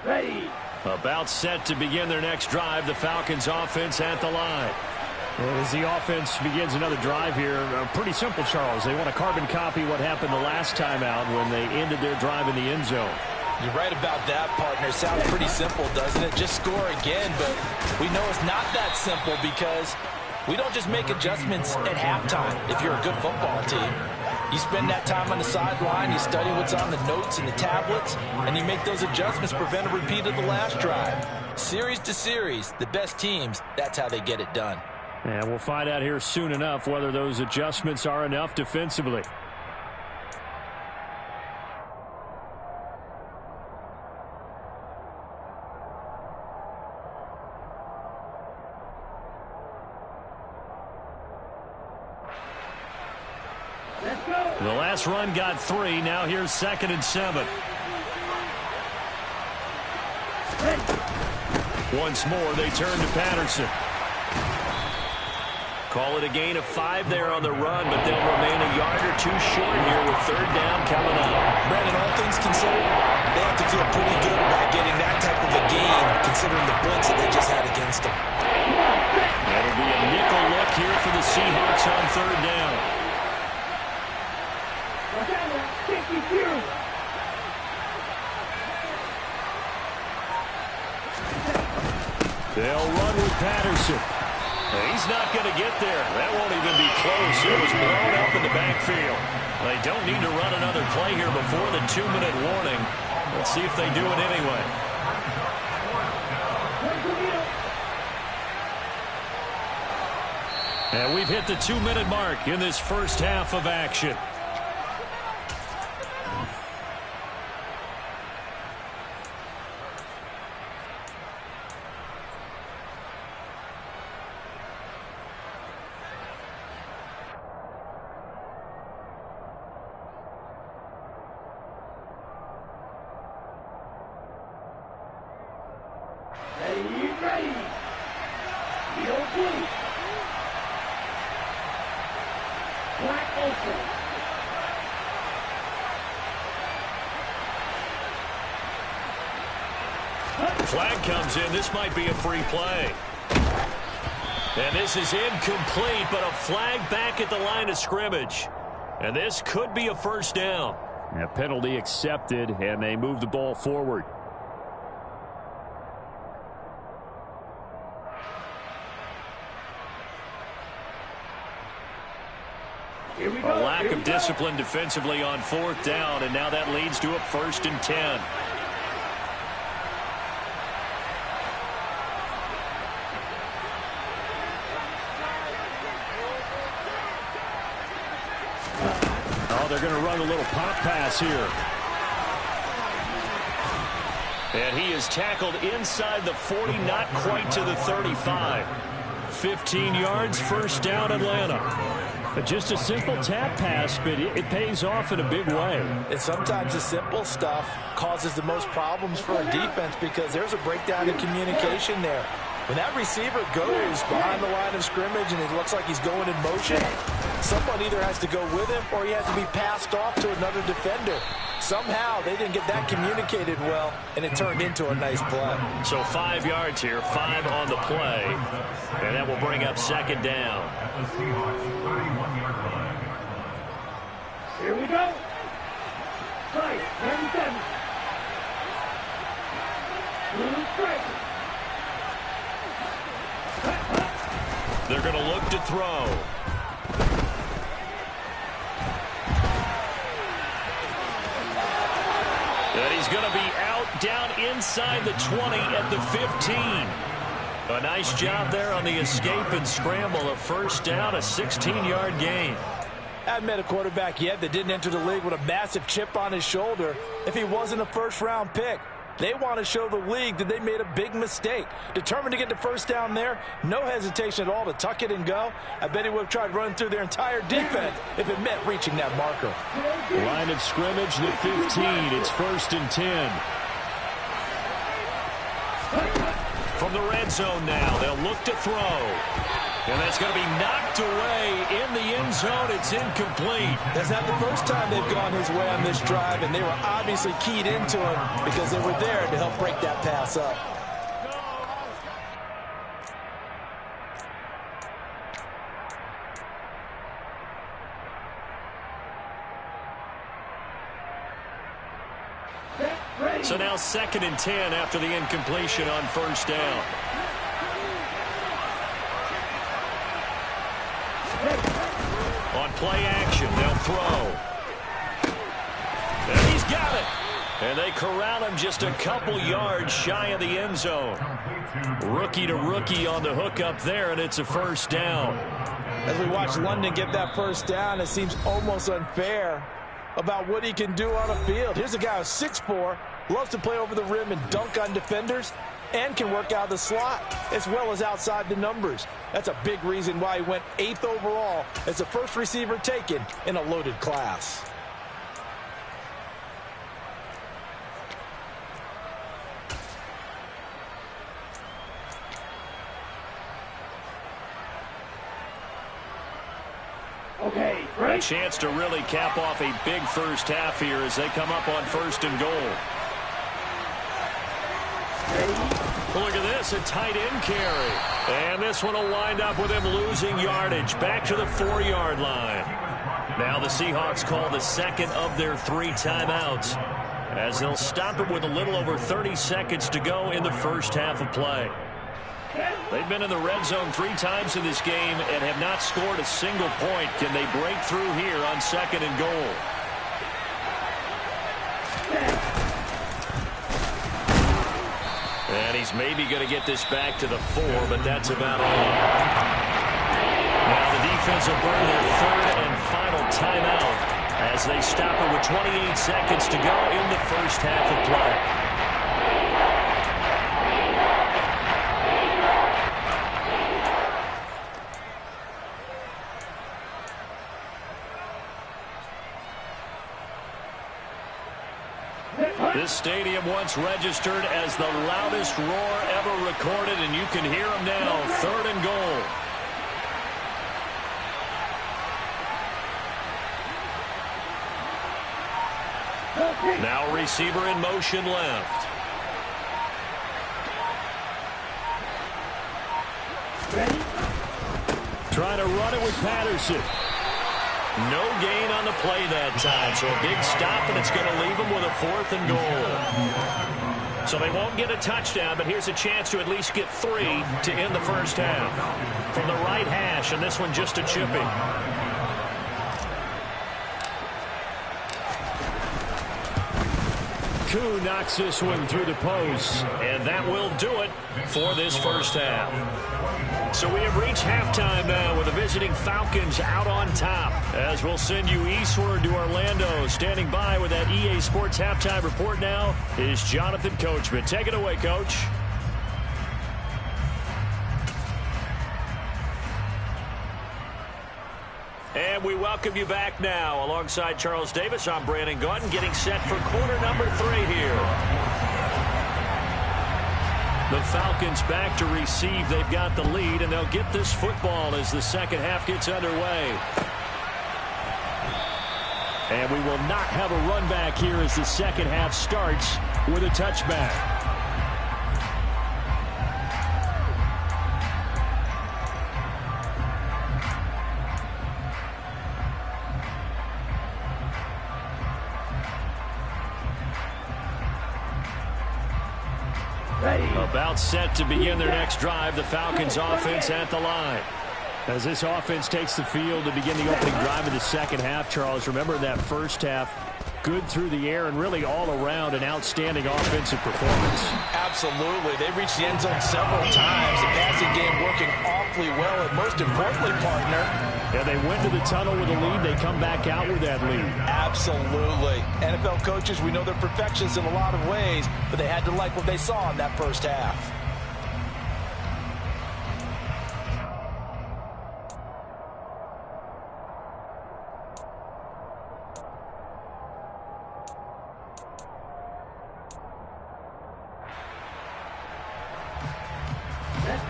About set to begin their next drive, the Falcons offense at the line. And as the offense begins another drive here, pretty simple, Charles. They want to carbon copy what happened the last time out when they ended their drive in the end zone. You're right about that, partner. Sounds pretty simple, doesn't it? Just score again, but we know it's not that simple because we don't just make adjustments at halftime if you're a good football team. You spend that time on the sideline, you study what's on the notes and the tablets, and you make those adjustments to prevent a repeat of the last drive. Series to series, the best teams, that's how they get it done. And we'll find out here soon enough whether those adjustments are enough defensively. The last run got 3. Now here's 2nd and 7. Once more, they turn to Patterson. Call it a gain of 5 there on the run, but they'll remain a yard or 2 short here with 3rd down coming up. Brandon, all things considered, they have to feel pretty good about getting that type of a gain, considering the blitz that they just had against them. That'll be a nickel look here for the Seahawks on 3rd down. They'll run with Patterson. He's not going to get there. That won't even be close. It was blown up in the backfield. They don't need to run another play here before the 2-minute warning. Let's see if they do it anyway. And we've hit the 2-minute mark in this first half of action. Flag comes in. This might be a free play. And this is incomplete, but a flag back at the line of scrimmage. And this could be a first down. A penalty accepted, and they move the ball forward. A lack of discipline defensively on 4th down, and now that leads to a 1st and 10. They're going to run a little pop pass here. And he is tackled inside the 40, not quite to the 35. 15 yards, 1st down, Atlanta. Just a simple tap pass, but it pays off in a big way. And sometimes the simple stuff causes the most problems for a defense because there's a breakdown in communication there. When that receiver goes behind the line of scrimmage and it looks like he's going in motion, someone either has to go with him or he has to be passed off to another defender. Somehow they didn't get that communicated well, and it turned into a nice play. So 5 yards here, 5 on the play, and that will bring up 2nd down. Here we go. Right, 37. Blue strike. They're going to look to throw. And he's going to be out down inside the 20 at the 15. A nice job there on the escape and scramble. A 1st down, a 16-yard gain. I haven't met a quarterback yet that didn't enter the league with a massive chip on his shoulder if he wasn't a 1st-round pick. They want to show the league that they made a big mistake. Determined to get the 1st down there, no hesitation at all to tuck it and go. I bet he would have tried running through their entire defense if it meant reaching that marker. Line of scrimmage, the 15. It's 1st and 10. From the red zone now, they'll look to throw. And that's going to be knocked away in the end zone. It's incomplete. That's not the first time they've gone his way on this drive, and they were obviously keyed into him because they were there to help break that pass up. So now 2nd and 10 after the incompletion on first down. On play action, they'll throw. And he's got it. And they corral him just a couple yards shy of the end zone. Rookie to rookie on the hook up there, and it's a first down. As we watch London get that first down, it seems almost unfair about what he can do on a field. Here's a guy who's 6'4", loves to play over the rim and dunk on defenders, and can work out of the slot as well as outside the numbers. That's a big reason why he went 8th overall as the first receiver taken in a loaded class. Okay, a chance to really cap off a big first half here as they come up on 1st and goal. Look at this, a tight end carry. And this one will wind up with him losing yardage back to the 4-yard line. Now the Seahawks call the 2nd of their 3 timeouts as they'll stop it with a little over 30 seconds to go in the first half of play. They've been in the red zone 3 times in this game and have not scored a single point. Can they break through here on 2nd and goal? And he's maybe going to get this back to the 4, but that's about all. Now the defense will burn their 3rd and final timeout as they stop it with 28 seconds to go in the first half of play. This stadium once registered as the loudest roar ever recorded, and you can hear them now. 3rd and goal. Now receiver in motion left. Trying to run it with Patterson. No gain on the play that time, so a big stop, and it's going to leave them with a 4th and goal. So they won't get a touchdown, but here's a chance to at least get 3 to end the first half. From the right hash, and this one just a chipping. Koo knocks this one through the post, and that will do it for this first half. So we have reached halftime now with the visiting Falcons out on top. As we'll send you eastward to Orlando. Standing by with that EA Sports halftime report now is Jonathan Coachman. Take it away, Coach. And we welcome you back now. Alongside Charles Davis, I'm Brandon Gaudin, getting set for quarter number 3 here. The Falcons back to receive. They've got the lead, and they'll get this football as the second half gets underway. And we will not have a run back here as the second half starts with a touchback. About set to begin their next drive. The Falcons offense at the line. As this offense takes the field to begin the opening drive of the second half, Charles, remember that first half, good through the air and really all around an outstanding offensive performance. Absolutely. They reached the end zone several times. The passing game working awfully well, and most importantly, partner, yeah, they went to the tunnel with a lead. They come back out with that lead. Absolutely. NFL coaches, we know they're perfectionists in a lot of ways, but they had to like what they saw in that first half.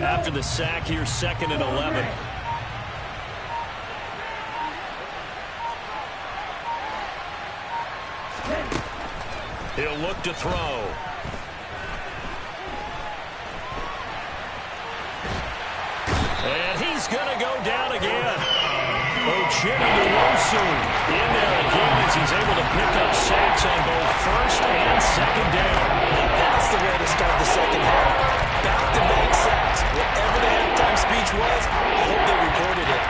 After the sack here, 2nd and 11. He'll look to throw. And he's going to go down again. Uchenna-Nwosu in there again as he's able to pick up sacks on both first and second down. That's the way to start the second half. Back-to-back sacks. Whatever the halftime speech was, I hope they recorded it.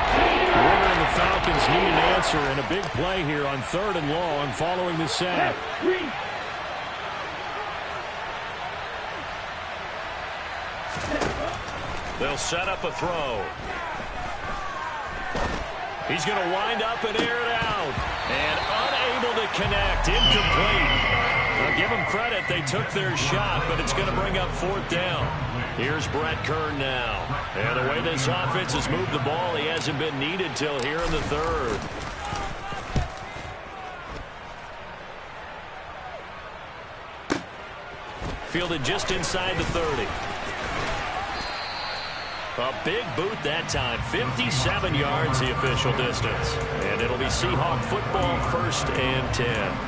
Warner and the Falcons need an answer, and a big play here on 3rd and long following the sack. They'll set up a throw. He's going to wind up and air it out. And unable to connect. Incomplete. I'll give them credit. They took their shot, but it's going to bring up 4th down. Here's Brett Kern now. And the way this offense has moved the ball, he hasn't been needed till here in the 3rd. Fielded just inside the 30. A big boot that time. 57 yards the official distance. And it'll be Seahawk football, 1st and 10.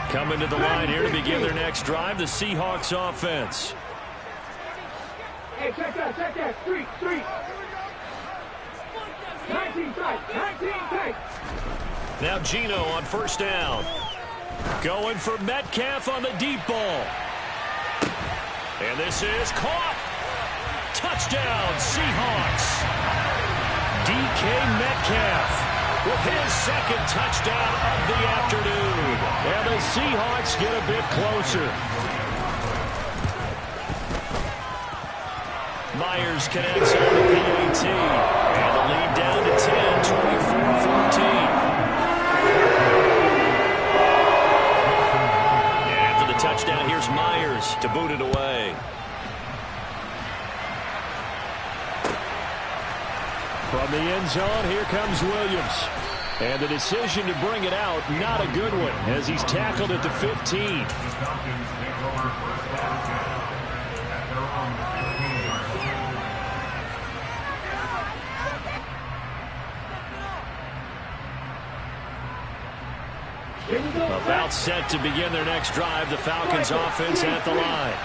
Coming to the line here to begin their next drive, the Seahawks offense. Hey, check that. Street. 19 tight. Now Gino on 1st down. Going for Metcalf on the deep ball. And this is caught. Touchdown, Seahawks. DK Metcalf with his 2nd touchdown of the afternoon. And the Seahawks get a bit closer. Myers connects on the PAT. And the lead down to 10, 24-14. After the touchdown, here's Myers to boot it away. From the end zone, here comes Williams. And the decision to bring it out, not a good one, as he's tackled at the 15. About set to begin their next drive, the Falcons offense at the line.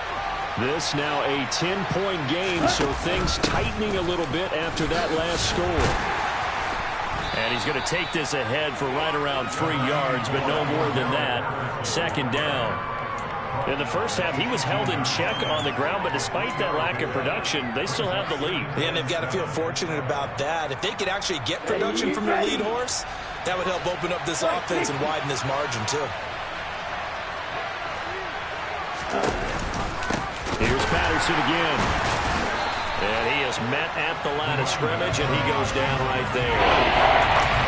This now a 10-point game, so things tightening a little bit after that last score. And he's going to take this ahead for right around 3 yards, but no more than that. 2nd down. In the first half, he was held in check on the ground, but despite that lack of production, they still have the lead. Yeah, and they've got to feel fortunate about that. If they could actually get production from their lead horse, that would help open up this offense and widen this margin, too. Here's Patterson again. And he is met at the line of scrimmage, and he goes down right there.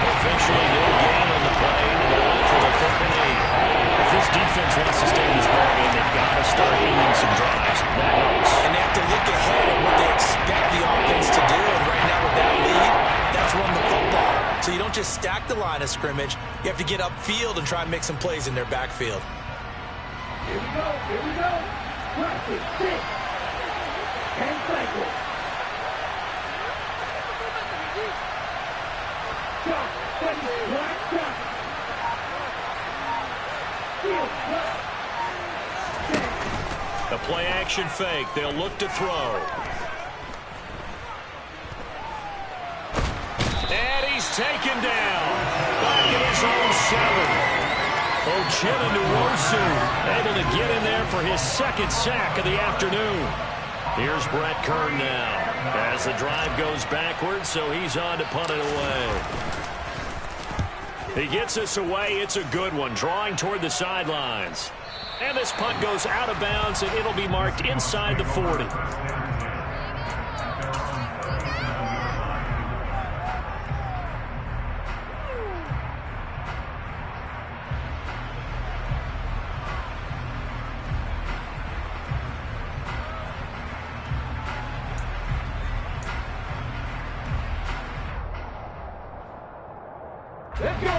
Officially no gain on the play, and they're out for the 3rd and 8. If this defense wants to stay in this ballgame, they've got to start ending some drives. That helps. And they have to look ahead at what they expect the offense to do. And right now with that lead, that's run the football. So you don't just stack the line of scrimmage. You have to get upfield and try and make some plays in their backfield. Here we go. Practice, 6. 10 cycles. Shot, steady, right shot. A play action fake. They'll look to throw. And he's taken down. Back at his own 7. Uchenna-Nwosu able to get in there for his 2nd sack of the afternoon. Here's Brett Kern now as the drive goes backwards, so he's on to punt it away. He gets this away. It's a good one, drawing toward the sidelines. And this punt goes out of bounds, and it'll be marked inside the 40.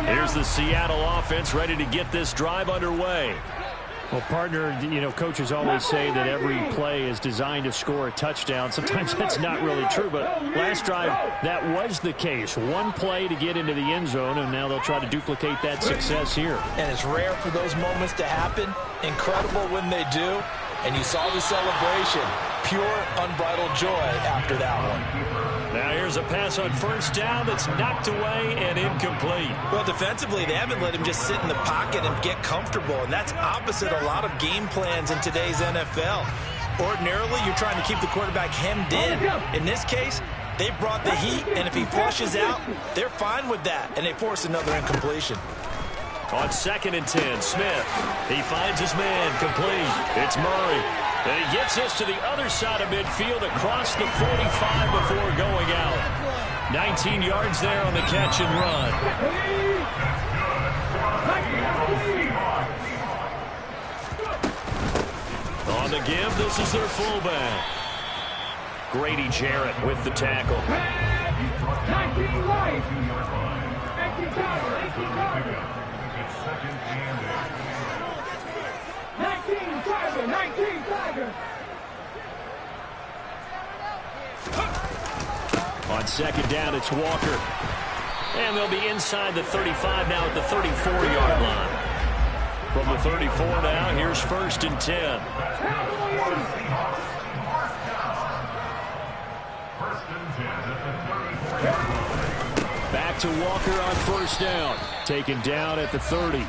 Here's the Seattle offense ready to get this drive underway. Well, partner, you know, coaches always say that every play is designed to score a touchdown. Sometimes that's not really true, but last drive, that was the case. One play to get into the end zone, and now they'll try to duplicate that success here. And it's rare for those moments to happen. Incredible when they do. And you saw the celebration. Pure, unbridled joy after that one. Now here's a pass on first down that's knocked away and incomplete. Well, defensively, they haven't let him just sit in the pocket and get comfortable, and that's opposite a lot of game plans in today's NFL. Ordinarily, you're trying to keep the quarterback hemmed in. In this case, they brought the heat, and if he flushes out, they're fine with that, and they force another incompletion. On 2nd and 10, Smith. He finds his man complete. It's Murray. And he gets us to the other side of midfield across the 45 before going out. 19 yards there on the catch and run. On the give, this is their fullback. Grady Jarrett with the tackle. 19 right. 19 Tiger. 19 Tiger. On 2nd down, it's Walker. And they'll be inside the 35 now at the 34-yard line. From the 34 now, here's 1st and 10. Back to Walker on 1st down. Taken down at the 30.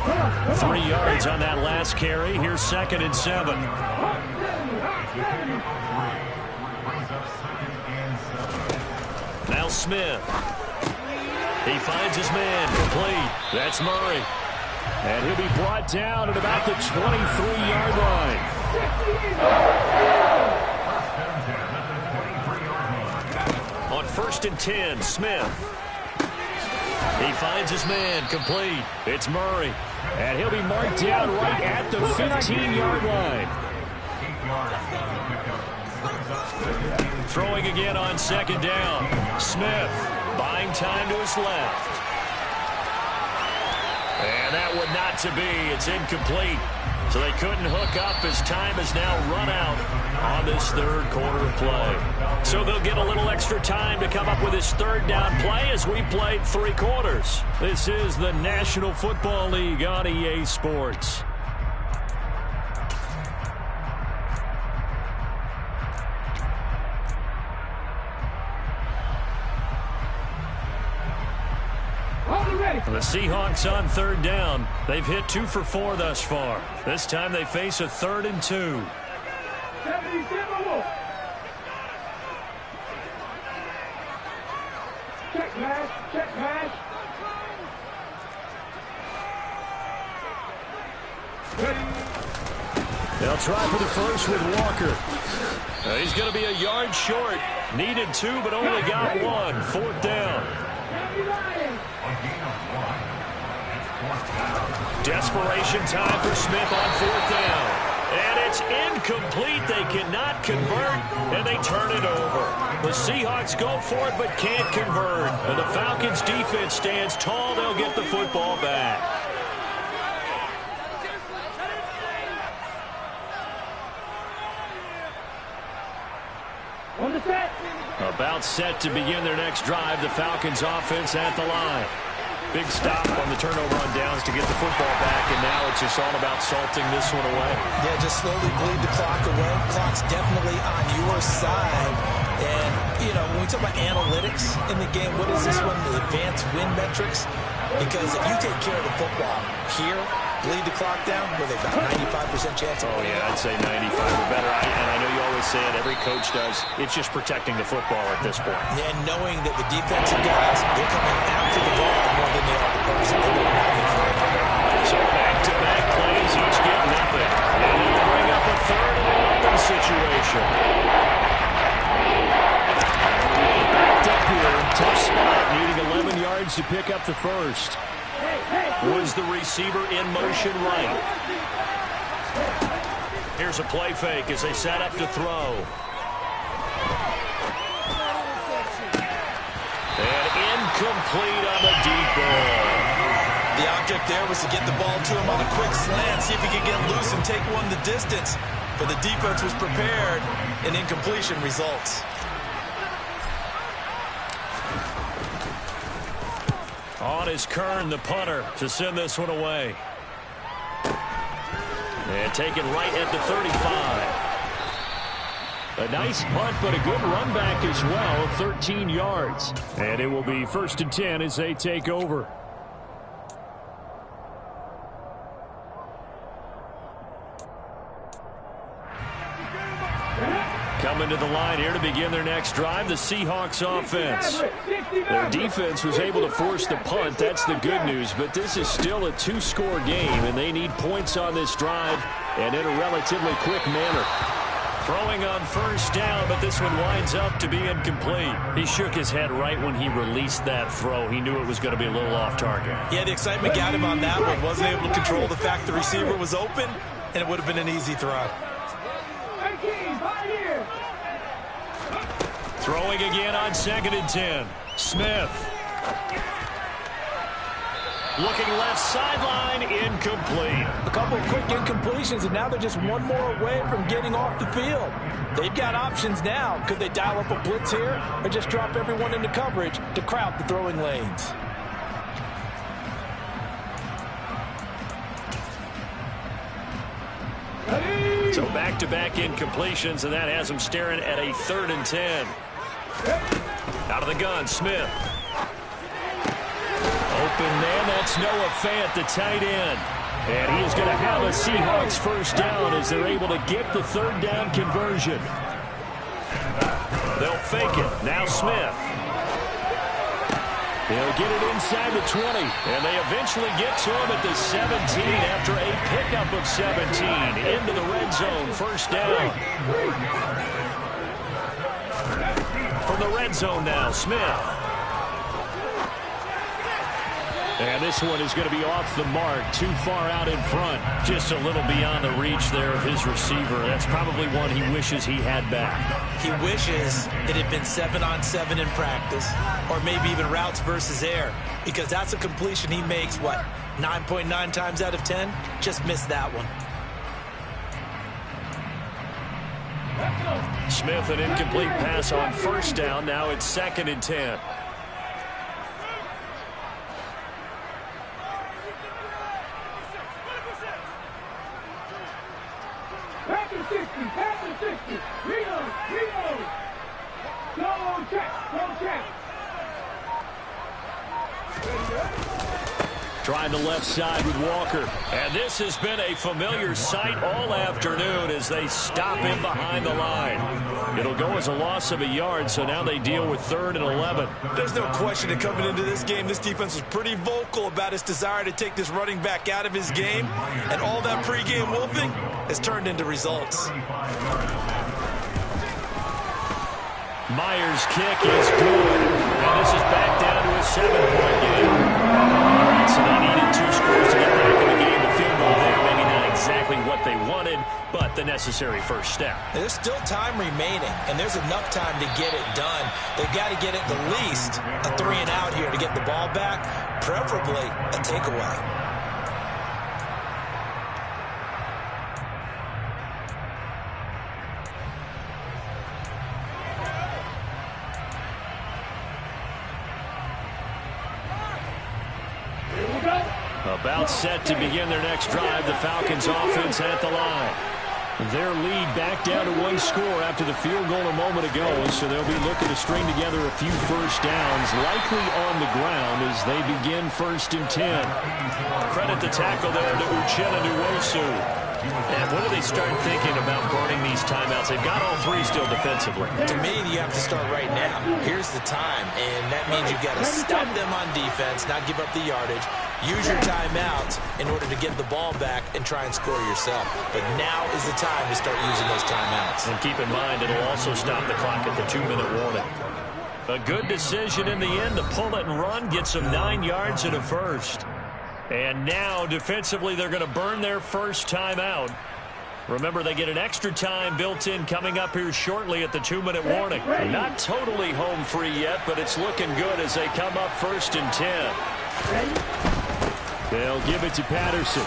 3 yards on that last carry. Here's 2nd and 7. Now Smith. He finds his man complete. That's Murray. And he'll be brought down at about the 23-yard line. On 1st and 10, Smith. He finds his man complete. It's Murray. And he'll be marked down right at the 15-yard line. Throwing again on 2nd down. Smith buying time to his left. And that would not to be. It's incomplete. So they couldn't hook up as time has now run out on this 3rd quarter of play. So they'll get a little extra time to come up with this 3rd down play as we played 3 quarters. This is the National Football League on EA Sports. The Seahawks on 3rd down. They've hit 2 for 4 thus far. This time they face a 3rd and 2. Check pass, check pass. They'll try for the first with Walker. He's going to be a yard short. Needed 2, but only got 1. 4th down. Desperation time for Smith on 4th down. And it's incomplete. They cannot convert, and they turn it over. The Seahawks go for it, but can't convert. And the Falcons' defense stands tall. They'll get the football back. On the set. About set to begin their next drive. The Falcons' offense at the line. Big stop on the turnover on downs to get the football back, and now it's just all about salting this one away. Yeah, just slowly bleed the clock away. Clock's definitely on your side. And, you know, when we talk about analytics in the game, what is this one? The advanced win metrics? Because if you take care of the football here, bleed the clock down, with about 95% chance. Oh, yeah, I'd say 95 or better. And I know you always say it, every coach does. It's just protecting the football at this point. And knowing that the defensive guys, they're coming after the ball more than they are the person. They want nothing for it. So back-to-back plays, each get nothing. And they'll bring up a 3rd and 11 situation. Backed up here, tough spot, needing 11 yards to pick up the first. Was the receiver in motion right? Here's a play fake as they set up to throw. And incomplete on the deep ball. The object right there was to get the ball to him on a quick slant, see if he could get loose and take one the distance. But the defense was prepared, and incompletion results. On is Kern, the punter, to send this one away. And taken right at the 35. A nice punt, but a good run back as well, 13 yards. And it will be 1st and 10 as they take over. Coming to the line here to begin their next drive, the Seahawks offense. Their defense was able to force the punt. That's the good news, but this is still a 2-score game, and they need points on this drive and in a relatively quick manner. Throwing on 1st down, but this one winds up to be incomplete. He shook his head right when he released that throw. He knew it was going to be a little off target. Yeah, the excitement got him on that one. Wasn't able to control the fact the receiver was open, and it would have been an easy throw. Throwing again on 2nd and 10. Smith. Looking left sideline, incomplete. A couple of quick incompletions, and now they're just one more away from getting off the field. They've got options now. Could they dial up a blitz here or just drop everyone into coverage to crowd the throwing lanes? So back-to-back incompletions, and that has them staring at a 3rd and 10. Out of the gun, Smith. Open man, that's Noah Fant, the tight end. And he is going to have a Seahawks 1st down as they're able to get the 3rd down conversion. They'll fake it. Now Smith. They'll get it inside the 20, and they eventually get to him at the 17 after a pickup of 17 into the red zone. 1st down. From the red zone now, Smith. And this one is going to be off the mark, too far out in front. Just a little beyond the reach there of his receiver. That's probably one he wishes he had back. He wishes it had been 7-on-7 in practice, or maybe even routes versus air, because that's a completion he makes, 9.9 times out of 10? Just missed that one. Smith, an incomplete pass on 1st down. Now it's 2nd and 10. Trying the left side with Walker. And this has been a familiar sight all afternoon as they stop him behind the line. It'll go as a loss of a yard, so now they deal with 3rd and 11. There's no question that coming into this game, this defense was pretty vocal about its desire to take this running back out of his game. And all that pregame wolfing has turned into results. Myers' kick is good. And this is back down to a 7-point game. All right, so they needed 2 scores to get back in the game. The field goal there, maybe not exactly what they wanted, but the necessary 1st step. There's still time remaining, and there's enough time to get it done. They've got to get at the least a 3-and-out here to get the ball back, preferably a takeaway. About set to begin their next drive. The Falcons offense at the line. Their lead back down to 1 score after the field goal a moment ago, so they'll be looking to string together a few 1st downs, likely on the ground as they begin 1st and 10. Credit the tackle there to Uchenna Nwosu. And when do they start thinking about burning these timeouts? They've got all 3 still defensively. To me, you have to start right now. Here's the time, and that means you've got to stop them on defense, not give up the yardage. Use your timeouts in order to get the ball back and try and score yourself. But now is the time to start using those timeouts. And keep in mind, it'll also stop the clock at the 2-minute warning. A good decision in the end to pull it and run, get some 9 yards and a 1st. And now, defensively, they're going to burn their 1st timeout. Remember, they get an extra time built in coming up here shortly at the 2-minute warning. Not totally home free yet, but it's looking good as they come up 1st and 10. They'll give it to Patterson.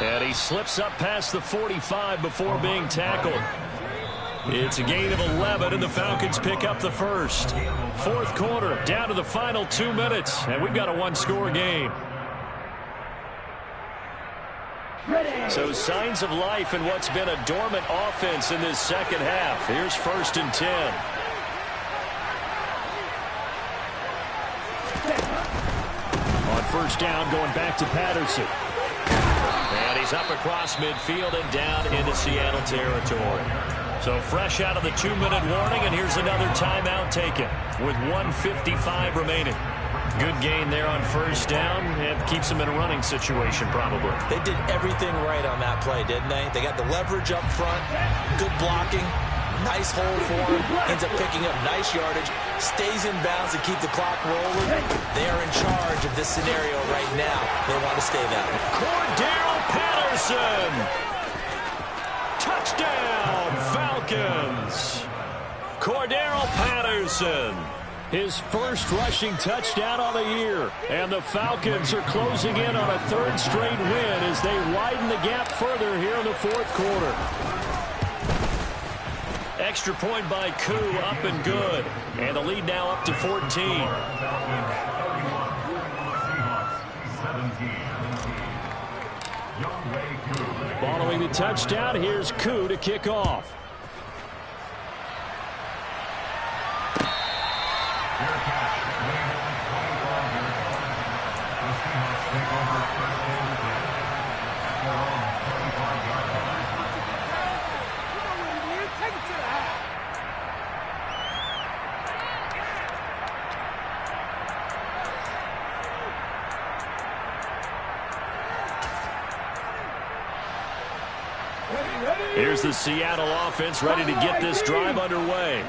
And he slips up past the 45 before being tackled. It's a gain of 11, and the Falcons pick up the first. Fourth quarter, down to the final 2 minutes, and we've got a one-score game. So signs of life in what's been a dormant offense in this second half. Here's 1st and 10. On first down, going back to Patterson. And he's up across midfield and down into Seattle territory. So fresh out of the 2-minute warning, and here's another timeout taken with 1:55 remaining. Good gain there on first down, and keeps them in a running situation probably. They did everything right on that play, didn't they? They got the leverage up front, good blocking, nice hold for him, ends up picking up nice yardage, stays in bounds to keep the clock rolling. They are in charge of this scenario right now. They want to stay that way. Cordero Patterson! Touchdown, Falcons! Cordero Patterson, his first rushing touchdown on the year. And the Falcons are closing in on a third straight win as they widen the gap further here in the fourth quarter. Extra point by Koo, up and good. And the lead now up to 14. Following the touchdown, here's Koo to kick off. Here's the Seattle offense ready to get this drive underway.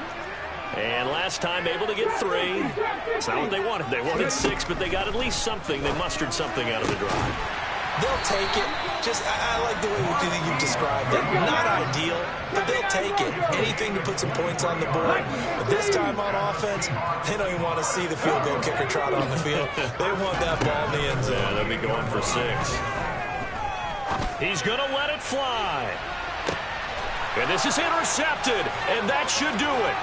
And last time able to get 3. It's not what they wanted. They wanted 6, but they got at least something. They mustered something out of the drive. They'll take it. I like the way you've described it. Not ideal, but they'll take it. Anything to put some points on the board. But this time on offense, they don't even want to see the field goal kicker trot on the field. They want that ball in the end zone. Yeah, they'll be going for 6. He's going to let it fly. And this is intercepted, and that should do it.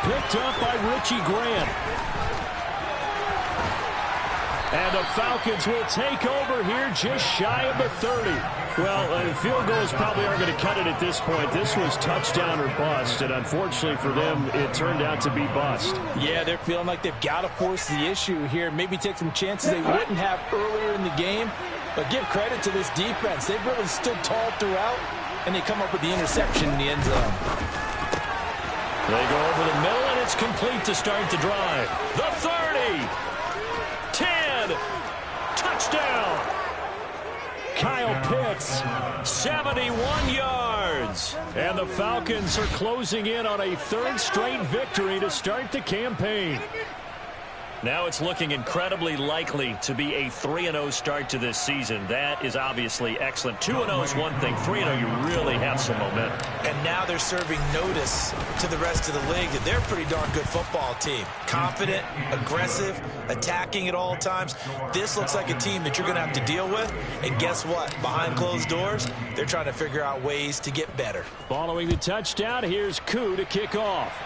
Picked up by Richie Grant. And the Falcons will take over here just shy of the 30. Well, field goals probably aren't going to cut it at this point. This was touchdown or bust, and unfortunately for them, it turned out to be bust. Yeah, they're feeling like they've got to force the issue here. Maybe take some chances they wouldn't have earlier in the game. But give credit to this defense. They've really stood tall throughout, and they come up with the interception in the end zone. They go over the middle, and it's complete to start the drive. The 30. 10. Touchdown. Kyle Pitts, 71 yards. And the Falcons are closing in on a third straight victory to start the campaign. Now it's looking incredibly likely to be a 3-0 start to this season. That is obviously excellent. 2-0 is one thing. 3-0, you really have some momentum. And now they're serving notice to the rest of the league that they're a pretty darn good football team. Confident, aggressive, attacking at all times. This looks like a team that you're going to have to deal with. And guess what? Behind closed doors, they're trying to figure out ways to get better. Following the touchdown, here's Koo to kick off.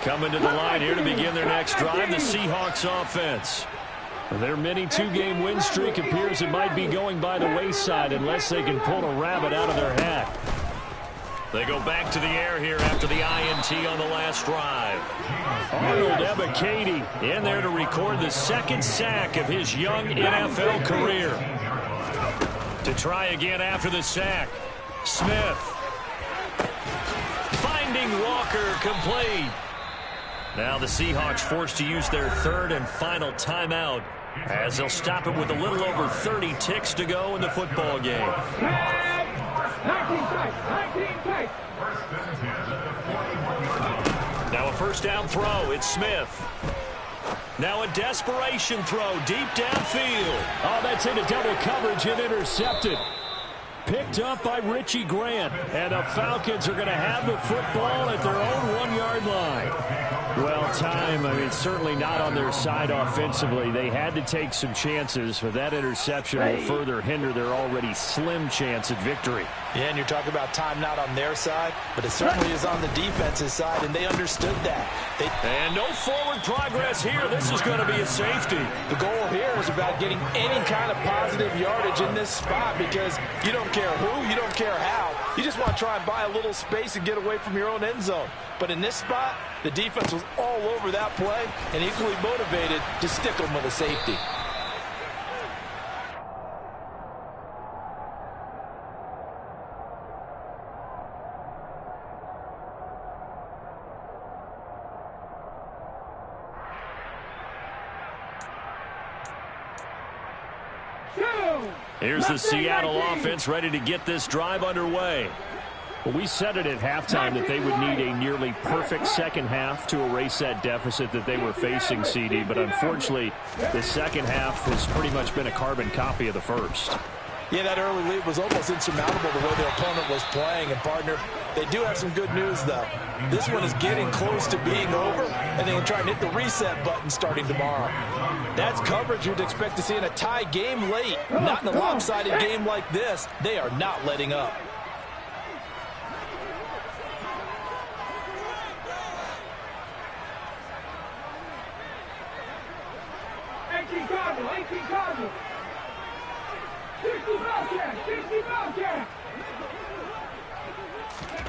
Coming to the line here to begin their next drive, the Seahawks offense. Their mini 2-game win streak appears it might be going by the wayside unless they can pull a rabbit out of their hat. They go back to the air here after the INT on the last drive. Arnold Ebiketie in there to record the second sack of his young NFL career. To try again after the sack. Smith. Finding Walker complete. Now the Seahawks forced to use their third and final timeout as they'll stop it with a little over 30 ticks to go in the football game. 19 tight. Now a first down throw. It's Smith. Now a desperation throw deep downfield. Oh, that's into double coverage and intercepted. Picked up by Richie Grant. And the Falcons are going to have the football at their own 1-yard line. Well, time, certainly not on their side offensively. They had to take some chances, but that interception will further hinder their already slim chance at victory. Yeah, and you're talking about time not on their side, but it certainly is on the defense's side, and they understood that. And no forward progress here. This is going to be a safety. The goal here is about getting any kind of positive yardage in this spot because you don't care who, you don't care how. You just want to try and buy a little space and get away from your own end zone. But in this spot, the defense was all over that play and equally motivated to stick them with a safety. Here's the Seattle offense ready to get this drive underway. Well, we said it at halftime that they would need a nearly perfect second half to erase that deficit that they were facing, CD. But unfortunately, the second half has pretty much been a carbon copy of the first. Yeah, that early lead was almost insurmountable the way their opponent was playing. And, partner, they do have some good news, though. This one is getting close to being over, and they can try and hit the reset button starting tomorrow. That's coverage you'd expect to see in a tie game late. Not in a lopsided game like this. They are not letting up.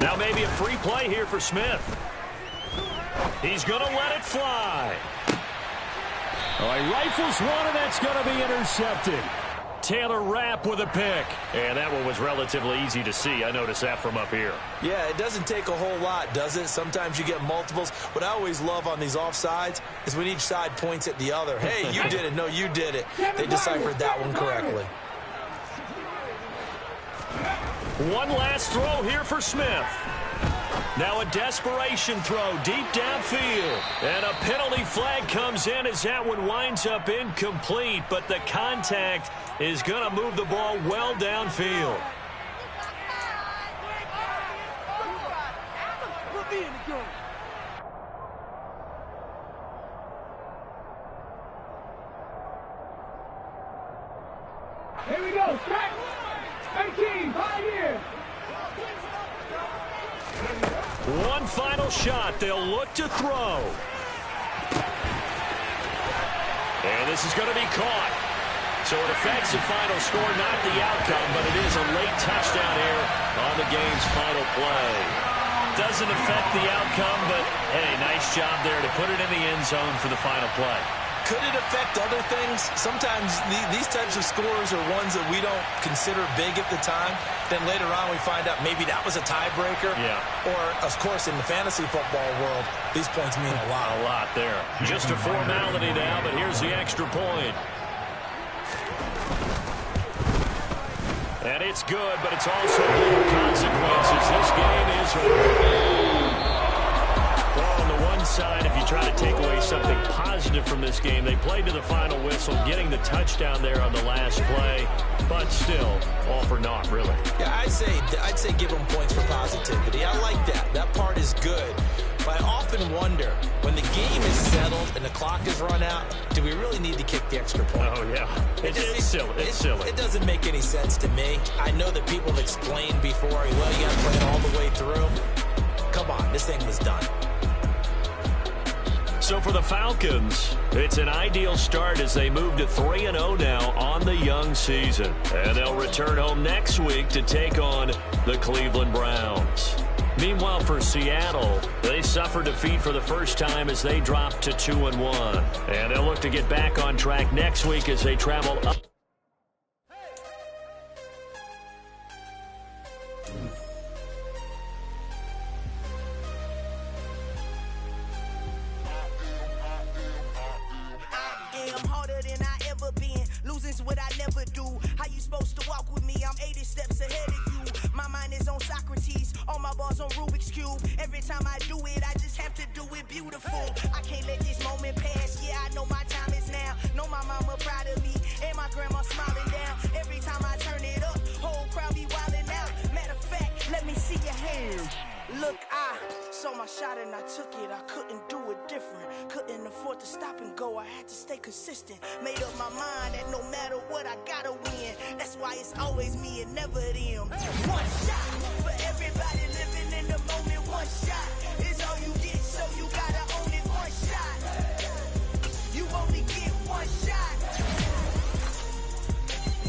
Now maybe a free play here for Smith. He's going to let it fly. Oh, he rifles one, and that's going to be intercepted. Taylor Rapp with a pick. And that one was relatively easy to see. I noticed that from up here. Yeah, it doesn't take a whole lot, does it? Sometimes you get multiples. What I always love on these offsides is when each side points at the other. Hey, you did it. No, you did it. They deciphered that one correctly. One last throw here for Smith. Now a desperation throw deep downfield. And a penalty flag comes in as that one winds up incomplete. But the contact is going to move the ball well downfield. Here we go. Track 18, 5 years. One final shot. They'll look to throw. And this is going to be caught. So it affects the final score, not the outcome, but it is a late touchdown here on the game's final play. Doesn't affect the outcome, but, hey, nice job there to put it in the end zone for the final play. Could it affect other things? Sometimes these types of scores are ones that we don't consider big at the time. Then later on we find out maybe that was a tiebreaker. Yeah. Or, of course, in the fantasy football world, these points mean a lot. A lot there. Just a formality now, but here's the extra point. And it's good, but it's also little consequences. This game is over. Well, on the one side, if you try to take away something positive from this game, they played to the final whistle, getting the touchdown there on the last play, but still, all for naught, really. Yeah, I'd say give them points for positivity. I like that. That part is good. But I often wonder, when the game is settled and the clock is run out, do we really need to kick the extra point? Oh, yeah. It's silly. It's silly. It doesn't make any sense to me. I know that people have explained before, well, you got to play it all the way through. Come on, this thing was done. So for the Falcons, it's an ideal start as they move to 3-0 now on the young season. And they'll return home next week to take on the Cleveland Browns. Meanwhile, for Seattle, they suffered defeat for the first time as they dropped to 2-1. And they'll look to get back on track next week as they travel up. What I never do. How you supposed to walk with me? I'm 80 steps ahead of you. My mind is on Socrates. All my balls on Rubik's Cube. Every time I do it, I just have to do it. can't let this moment pass. Yeah, I know my time is now. Know my mama proud of me, and my grandma smiling down. Every time I turn it up, whole crowd be wildin' out. Matter of fact, let me see your hands. Look, I saw my shot and I took it. I couldn't do it different. Couldn't afford to stop and go. I had to stay consistent. Made up my mind that no matter what, I gotta win. That's why it's always me and never them. One shot for everybody living in the moment. One shot is all you get, so you gotta own it. One shot. You only get one shot.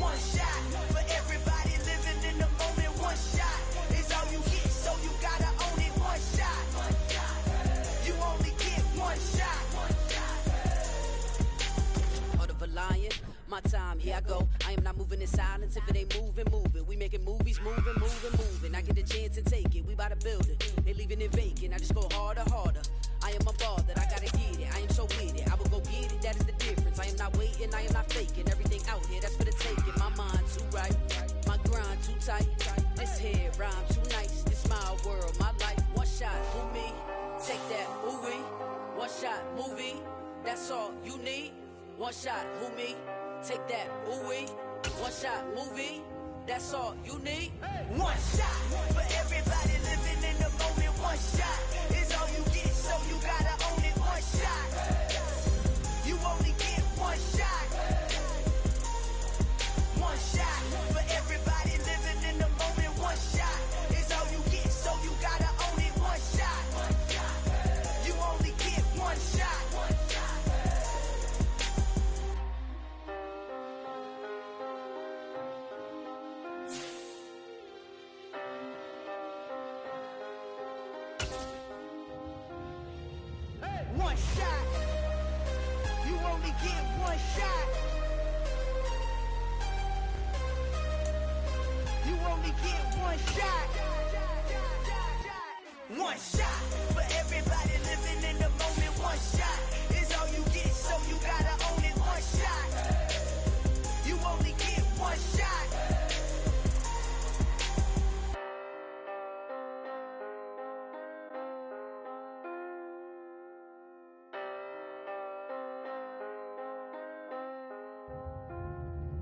One shot for everybody living in the moment. One shot is all you get, so you gotta own it. One shot. You only get one shot. Heart of a lion, my time, here I go. I am not moving in silence. If it ain't moving, moving. We making movies, moving, moving, moving. I get a chance to take it. We bout to build it. They leaving it vacant. I just go harder, harder. I am a ball that I gotta get it. I am so with it. I will go get it. That is the difference. I am not waiting. I am not faking. Everything out here, that's for the taking. My mind too right. My grind too tight. This here rhyme too nice. This my world, my life. One shot, who me? Take that, ooh wee. One shot, movie. That's all you need. One shot, who me? Take that, ooh wee. One shot, movie. That's all you need. One shot for everybody living in the moment. One shot is all you get, so you gotta own it. One shot. You only get one shot. One shot for everybody living in the moment. One shot is all you get, so you gotta own it. One shot. You only get one shot. One shot. You only get one shot. You only get one shot. One shot